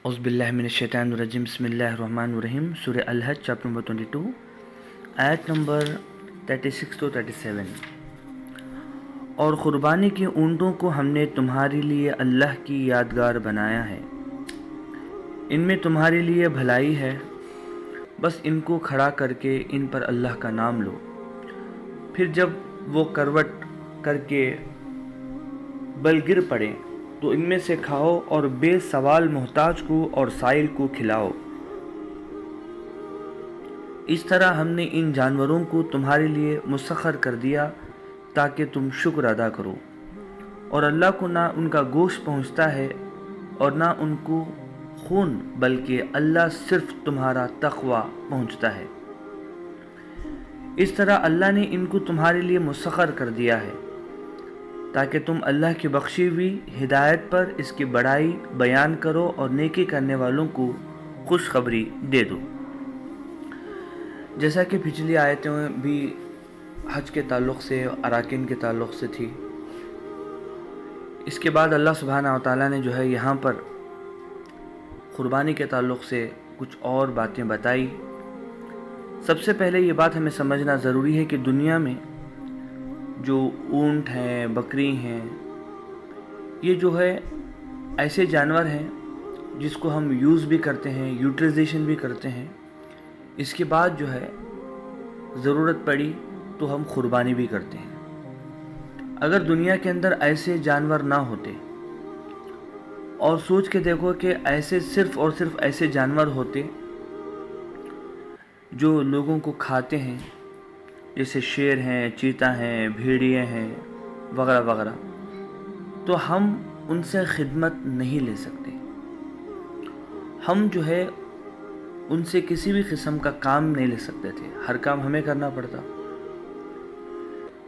اعوذ باللہ من الشیطان الرجیم بسم اللہ الرحمن الرحیم سورہ الحج چیپٹر نمبر 22 آیت نمبر 36 to 37۔ اور قربانی کے اونٹوں کو ہم نے تمہارے لیے اللہ کی یادگار بنایا ہے، ان میں تمہارے لیے بھلائی ہے، بس ان کو کھڑا کر کے ان پر اللہ کا نام لو، پھر جب وہ کروٹ کر کے بل گر پڑے تو ان میں سے کھاؤ اور بے سوال محتاج کو اور سائل کو کھلاؤ۔ اس طرح ہم نے ان جانوروں کو تمہارے لیے مسخر کر دیا تاکہ تم شکر ادا کرو، اور اللہ کو نہ ان کا گوشت پہنچتا ہے اور نہ ان کو خون، بلکہ اللہ صرف تمہارا تقوی پہنچتا ہے۔ اس طرح اللہ نے ان کو تمہارے لیے مسخر کر دیا ہے تاکہ تم اللہ کی بخشی ہوئی ہدایت پر اس کی بڑائی بیان کرو اور نیکی کرنے والوں کو خوشخبری دے دو۔ جیسا کہ پچھلی آیتیں بھی حج کے تعلق سے، اراکین کے تعلق سے تھی، اس کے بعد اللہ سبحانہ و تعالیٰ نے یہاں پر قربانی کے تعلق سے کچھ اور باتیں بتائی۔ سب سے پہلے یہ بات ہمیں سمجھنا ضروری ہے کہ دنیا میں جو اونٹ ہیں، بکری ہیں، یہ ایسے جانور ہیں جس کو ہم یوز بھی کرتے ہیں، یوٹیلائزیشن بھی کرتے ہیں، اس کے بعد ضرورت پڑی تو ہم قربانی بھی کرتے ہیں۔ اگر دنیا کے اندر ایسے جانور نہ ہوتے، اور سوچ کے دیکھو کہ ایسے صرف اور صرف ایسے جانور ہوتے جو لوگوں کو کھاتے ہیں، جیسے شیر ہیں، چیتا ہیں، بھیڑیے ہیں وغیرہ وغیرہ، تو ہم ان سے خدمت نہیں لے سکتے، ہم ان سے کسی بھی قسم کا کام نہیں لے سکتے تھے، ہر کام ہمیں کرنا پڑتا۔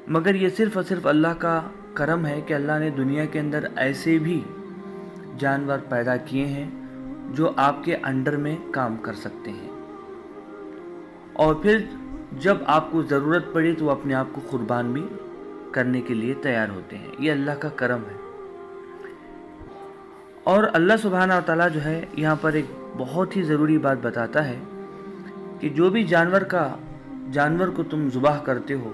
مگر یہ صرف اور صرف اللہ کا کرم ہے کہ اللہ نے دنیا کے اندر ایسے بھی جانور پیدا کیے ہیں جو آپ کے انڈر میں کام کر سکتے ہیں، اور پھر جب آپ کو ضرورت پڑی تو وہ اپنے آپ کو قربان بھی کرنے کے لیے تیار ہوتے ہیں۔ یہ اللہ کا کرم ہے۔ اور اللہ سبحانہ و تعالیٰ یہاں پر ایک بہت ہی ضروری بات بتاتا ہے کہ جو بھی جانور کو تم ذبح کرتے ہو،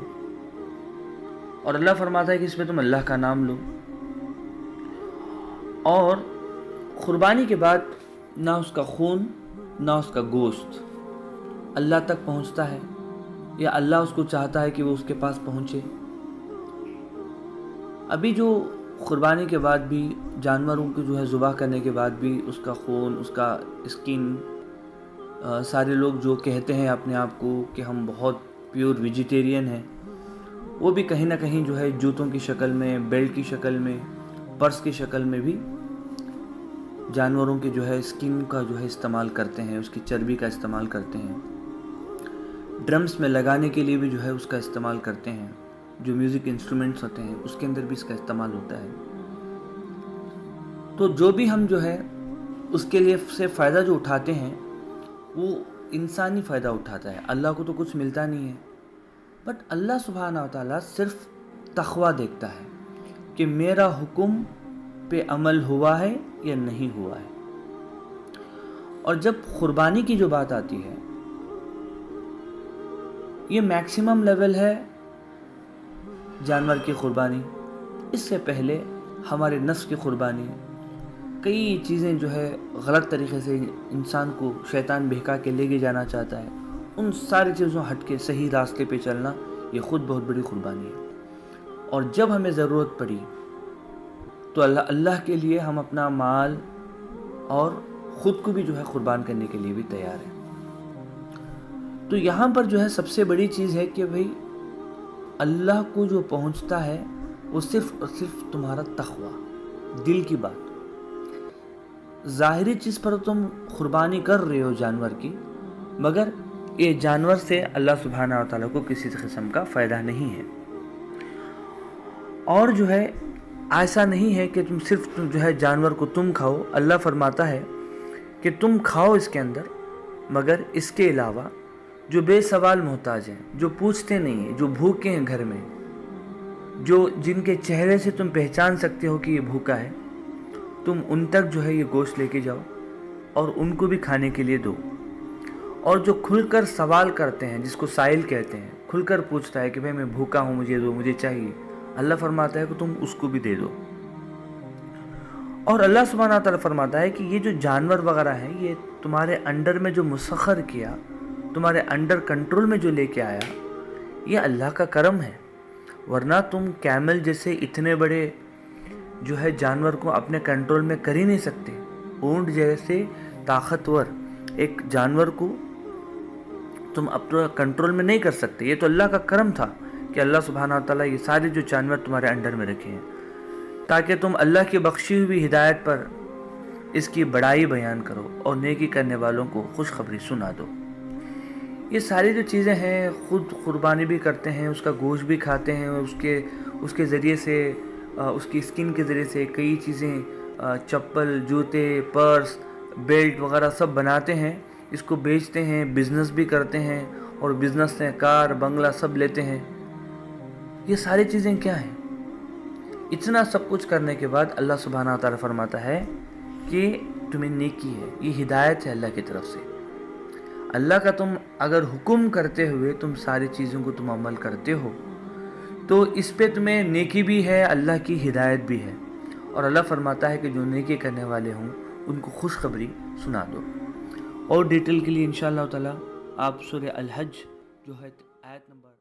اور اللہ فرماتا ہے کہ اس میں تم اللہ کا نام لو، اور قربانی کے بعد نہ اس کا خون نہ اس کا گوشت اللہ تک پہنچتا ہے، یا اللہ اس کو چاہتا ہے کہ وہ اس کے پاس پہنچے۔ ابھی جو قربانی کے بعد بھی جانوروں کو ذبح کرنے کے بعد بھی اس کا خون، اس کا اسکن، سارے لوگ جو کہتے ہیں اپنے آپ کو کہ ہم بہت پیور ویجیٹیرین ہیں، وہ بھی کہیں نہ کہیں جوتوں کی شکل میں، بیلٹ کی شکل میں، پرس کی شکل میں بھی جانوروں کے اسکن کا استعمال کرتے ہیں، اس کی چربی کا استعمال کرتے ہیں، ڈرمز میں لگانے کے لیے بھی اس کا استعمال کرتے ہیں، جو میوزک انسٹرومنٹس ہوتے ہیں اس کے اندر بھی اس کا استعمال ہوتا ہے۔ تو جو بھی ہم اس کے لیے سے فائدہ جو اٹھاتے ہیں وہ انسانی فائدہ اٹھاتا ہے، اللہ کو تو کچھ ملتا نہیں ہے، بٹ اللہ سبحانہ و تعالیٰ صرف تقوی دیکھتا ہے کہ میرا حکم پہ عمل ہوا ہے یا نہیں ہوا ہے۔ اور جب قربانی کی جو بات آتی ہے، یہ میکسیمم لیول ہے جانور کی قربانی۔ اس سے پہلے ہمارے نفس کی قربانی، کئی چیزیں غلط طریقے سے انسان کو شیطان بہکا کے لے کے جانا چاہتا ہے، ان ساری چیزوں ہٹ کے صحیح راستے پہ چلنا، یہ خود بہت بڑی قربانی ہے۔ اور جب ہمیں ضرورت پڑی تو اللہ کے لیے ہم اپنا مال اور خود کو بھی قربان کرنے کے لیے بھی تیار ہیں۔ تو یہاں پر سب سے بڑی چیز ہے کہ بھئی اللہ کو جو پہنچتا ہے وہ صرف اور صرف تمہارا تقوی، دل کی بات۔ ظاہری چیز پر تم قربانی کر رہے ہو جانور کی، مگر یہ جانور سے اللہ سبحانہ و تعالیٰ کو کسی قسم کا فائدہ نہیں ہے۔ اور ایسا نہیں ہے کہ تم صرف جانور کو تم کھاؤ، اللہ فرماتا ہے کہ تم کھاؤ اس کے اندر، مگر اس کے علاوہ جو بے سوال محتاج ہیں، جو پوچھتے نہیں ہیں، جو بھوکے ہیں گھر میں، جن کے چہرے سے تم پہچان سکتے ہو کہ یہ بھوکا ہے، تم ان تک یہ گوشت لے کے جاؤ، اور ان کو بھی کھانے کے لیے دو۔ اور جو کھل کر سوال کرتے ہیں، جس کو سائل کہتے ہیں، کھل کر پوچھتا ہے کہ بھئی میں بھوکا ہوں، مجھے دو، مجھے چاہیے، اللہ فرماتا ہے کہ تم اس کو بھی دے دو۔ اور اللہ سبحانہ تعالیٰ فرماتا ہے کہ یہ جو جانور وغیرہ ہیں، یہ تمہارے انڈر میں جو مسخر کیا، تمہارے انڈر کنٹرول میں جو لے کے آیا، یہ اللہ کا کرم ہے، ورنہ تم کیمل جیسے اتنے بڑے جو ہے جانور کو اپنے کنٹرول میں کر ہی نہیں سکتے۔ اونٹ جیسے طاقتور ایک جانور کو تم اپنے کنٹرول میں نہیں کر سکتے۔ یہ تو اللہ کا کرم تھا کہ اللہ سبحانہ تعالیٰ یہ سارے جو جانور تمہارے انڈر میں رکھے ہیں، تاکہ تم اللہ کی بخشی ہوئی ہدایت پر اس کی بڑائی بیان کرو اور نیکی کرنے والوں کو خوشخبری سنا دو۔ یہ ساری جو چیزیں ہیں، خود قربانی بھی کرتے ہیں، اس کا گوشت بھی کھاتے ہیں، اس کے ذریعے سے، اس کی اسکن کے ذریعے سے کئی چیزیں، چپل، جوتے، پرس، بیلٹ وغیرہ سب بناتے ہیں، اس کو بیچتے ہیں، بزنس بھی کرتے ہیں، اور بزنس سے کار، بنگلہ سب لیتے ہیں۔ یہ ساری چیزیں کیا ہیں؟ اتنا سب کچھ کرنے کے بعد اللہ سبحانہ تعالیٰ فرماتا ہے کہ تمہیں نیکی ہے، یہ ہدایت ہے اللہ کی طرف سے۔ اللہ کا تم اگر حکم کرتے ہوئے تم ساری چیزوں کو تم عمل کرتے ہو تو اس پہ تمہیں نیکی بھی ہے، اللہ کی ہدایت بھی ہے، اور اللہ فرماتا ہے کہ جو نیکی کرنے والے ہوں ان کو خوشخبری سنا دو۔ اور ڈیٹیل کے لیے انشاءاللہ تعالیٰ آپ سورہ الحج جو ہے آیت نمبر